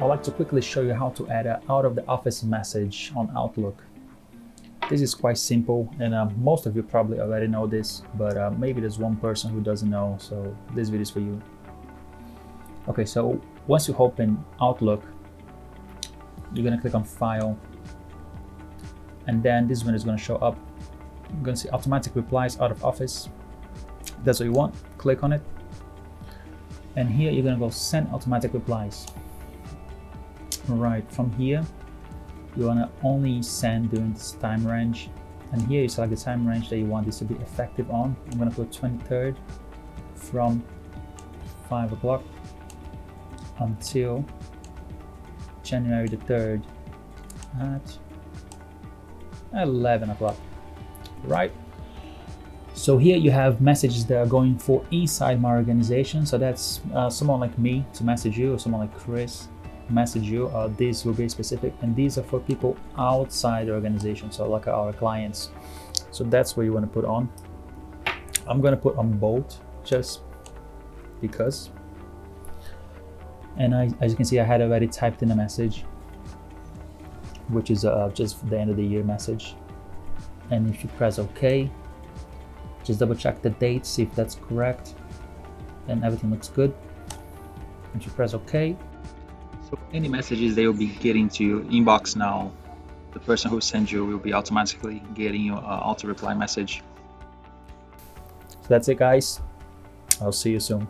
I'd like to quickly show you how to add an out of the office message on Outlook. This is quite simple, and most of you probably already know this, but maybe there's one person who doesn't know, so this video is for you. Okay, so once you open Outlook, you're gonna click on File, and then this one is gonna show up. You're gonna see automatic replies out of office. That's what you want. Click on it, and here you're gonna go send automatic replies. All right, from here you want to only send during this time range, and here you select the time range that you want this to be effective on. I'm going to put 23rd from 5 o'clock until January the 3rd at 11 o'clock. Right, so here you have messages that are going for inside my organization, so that's someone like me to message you, or someone like Chris message you. These will be specific, and these are for people outside the organization, so like our clients. So that's where you want to put on. I'm going to put on bold just because, and as you can see, I had already typed in a message, which is just the end of the year message. And if you press OK, just double check the date, see if that's correct, and everything looks good. Once you press OK, so any messages they will be getting to your inbox now, the person who sent you will be automatically getting your auto reply message. So that's it, guys. I'll see you soon.